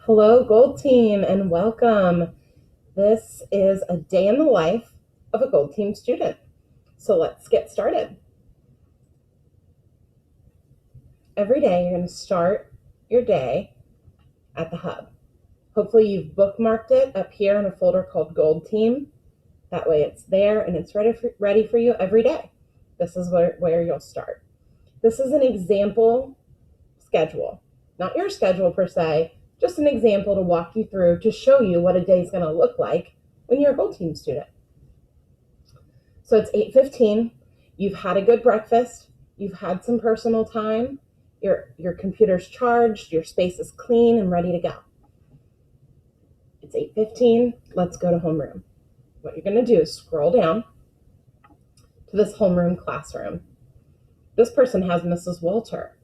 Hello, Gold Team, and welcome. This is a day in the life of a Gold Team student. So let's get started. Every day, you're going to start your day at the hub. Hopefully, you've bookmarked it up here in a folder called Gold Team. That way, it's there and it's ready for you every day. This is where you'll start. This is an example schedule, not your schedule per se, just an example to walk you through to show you what a day is going to look like when you're a Gold Team student. So it's 8:15. You've had a good breakfast. You've had some personal time. Your computer's charged. Your space is clean and ready to go. It's 8:15. Let's go to homeroom. What you're going to do is scroll down to this homeroom classroom. This person has Mrs. Walter.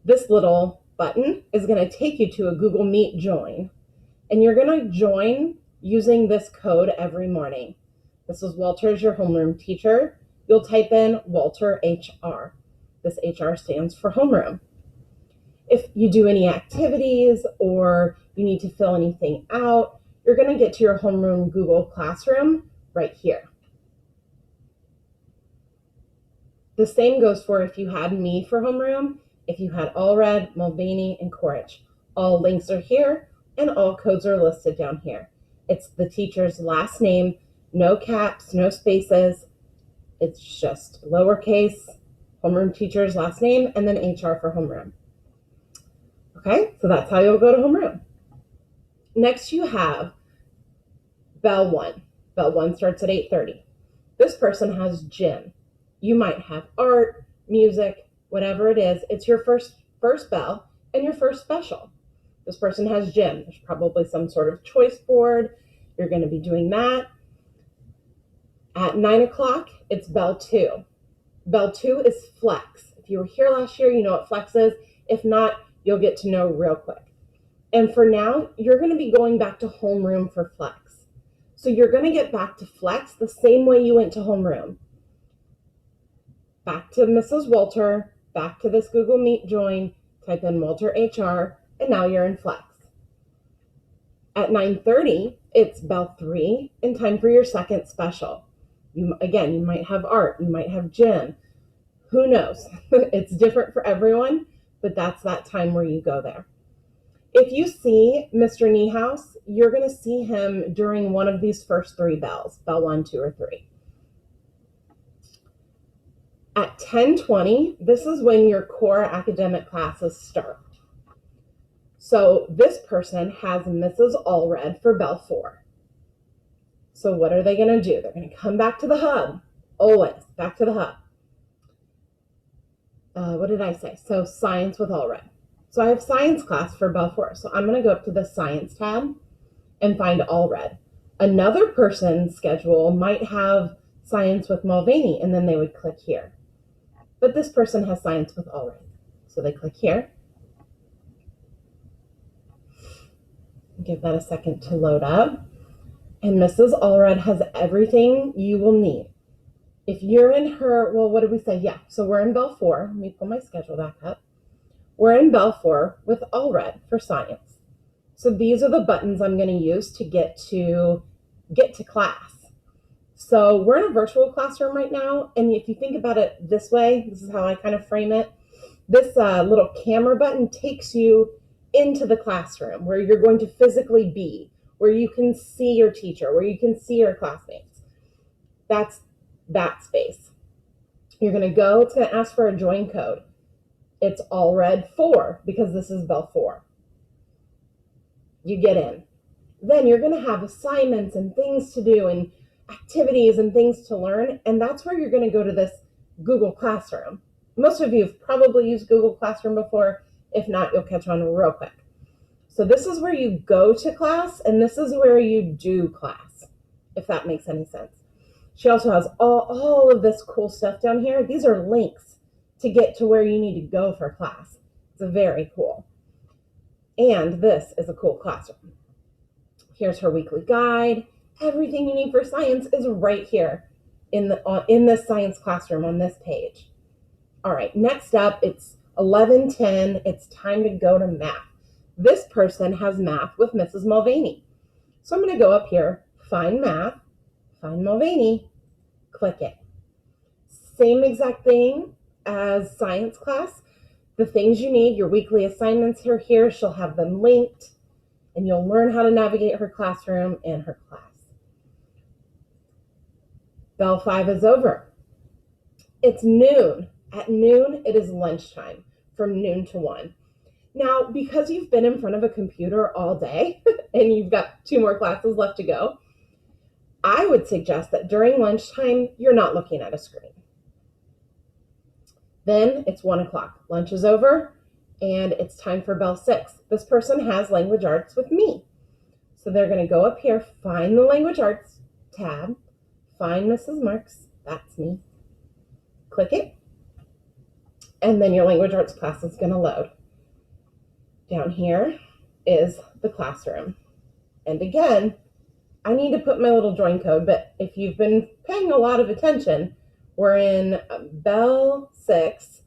This little button is going to take you to a Google Meet join, and you're going to join using this code every morning. Mrs. Walter is your homeroom teacher. You'll type in Walter HR. This HR stands for homeroom. If you do any activities or you need to fill anything out, you're going to get to your homeroom Google Classroom right here. The same goes for if you had me for homeroom, if you had Allred, Mulvaney, and Quaritch. All links are here and all codes are listed down here. It's the teacher's last name, no caps, no spaces. It's just lowercase, homeroom teacher's last name, and then HR for homeroom. Okay, so that's how you'll go to homeroom. Next you have Bell 1. Bell 1 starts at 8:30. This person has gym. You might have art, music, whatever it is. It's your first bell and your first special. This person has gym. There's probably some sort of choice board. You're going to be doing that. At 9 o'clock, it's Bell 2. Bell 2 is Flex. If you were here last year, you know what Flex is. If not, you'll get to know real quick. And for now, you're going to be going back to homeroom for Flex. So you're going to get back to Flex the same way you went to homeroom. Back to Mrs. Walter, back to this Google Meet join, type in Walter HR, and now you're in Flex. At 9:30, it's Bell 3 and time for your second special. You might have art, you might have gym. Who knows? It's different for everyone, but that's that time where you go there. If you see Mr. Niehaus, you're going to see him during one of these first three bells, Bell 1, 2, or 3. At 10:20, this is when your core academic classes start. So this person has Mrs. Allred for Bell 4. So what are they going to do? They're going to come back to the hub. Always back to the hub. What did I say? So science with Allred. So I have science class for Bell 4. So I'm going to go up to the science tab and find Allred. Another person's schedule might have science with Mulvaney, and then they would click here. But this person has science with Allred. So they click here. Give that a second to load up. And Mrs. Allred has everything you will need. If you're in her, well, what did we say? Yeah, so we're in Bell 4. Let me pull my schedule back up. We're in Bell 4 with Allred for science. So these are the buttons I'm going to use to get to class. So we're in a virtual classroom right now. And if you think about it this way, this is how I kind of frame it. This little camera button takes you into the classroom where you're going to physically be, where you can see your teacher, where you can see your classmates. That's that space. You're going to go, it's going to ask for a join code. It's Allred 4 because this is Bell 4. You get in. Then you're going to have assignments and things to do and activities and things to learn. And that's where you're going to go to this Google Classroom. Most of you have probably used Google Classroom before. If not, you'll catch on real quick. So this is where you go to class, and this is where you do class, if that makes any sense. She also has all of this cool stuff down here. These are links to get to where you need to go for class. It's very cool. And this is a cool classroom. Here's her weekly guide. Everything you need for science is right here in this science classroom on this page. All right, next up, it's 11:10. It's time to go to math. This person has math with Mrs. Mulvaney. So I'm going to go up here, find math, find Mulvaney, click it. Same exact thing as science class. The things you need, your weekly assignments are here. She'll have them linked, and you'll learn how to navigate her classroom and her class. Bell 5 is over. It's noon. At noon, it is lunchtime from noon to 1. Now, because you've been in front of a computer all day and you've got 2 more classes left to go, I would suggest that during lunchtime, you're not looking at a screen. Then it's 1 o'clock. Lunch is over, and it's time for bell 6. This person has language arts with me. So they're going to go up here, find the language arts tab, find Mrs. Marks, that's me, click it, and then your language arts class is going to load. Down here is the classroom. And again, I need to put my little join code, but if you've been paying a lot of attention, we're in bell 6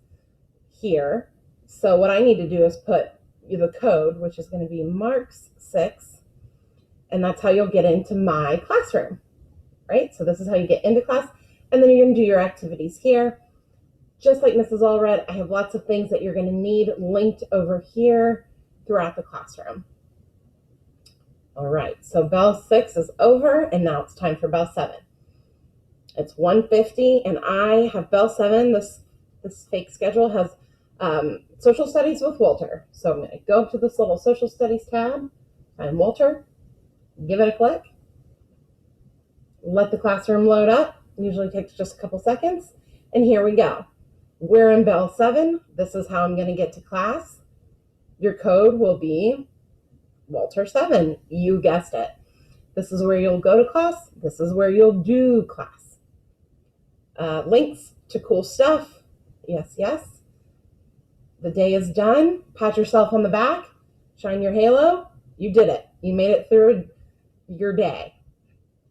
here. So what I need to do is put the code, which is going to be Marks 6, and that's how you'll get into my classroom, right? So this is how you get into class, and then you're going to do your activities here. Just like Mrs. Allred, I have lots of things that you're going to need linked over here throughout the classroom. All right, so bell 6 is over, and now it's time for bell 7. It's 1:50, and I have bell 7. This fake schedule has social studies with Walter. So I'm going to go up to this little social studies tab, find Walter, give it a click, let the classroom load up. Usually takes just a couple seconds, and here we go. We're in bell 7. This is how I'm going to get to class. Your code will be Walter 7. You guessed it. This is where you'll go to class. This is where you'll do class. Links to cool stuff. Yes, yes. The day is done. Pat yourself on the back. Shine your halo. You did it. You made it through your day.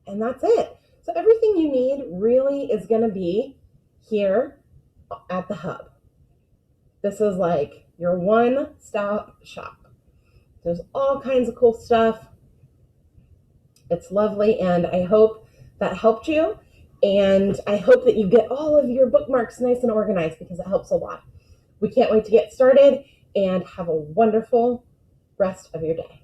And that's it. So everything you need really is going to be here at the hub. This is like your one-stop shop. There's all kinds of cool stuff. It's lovely, and I hope that helped you. And I hope that you get all of your bookmarks nice and organized, because it helps a lot. We can't wait to get started, and have a wonderful rest of your day.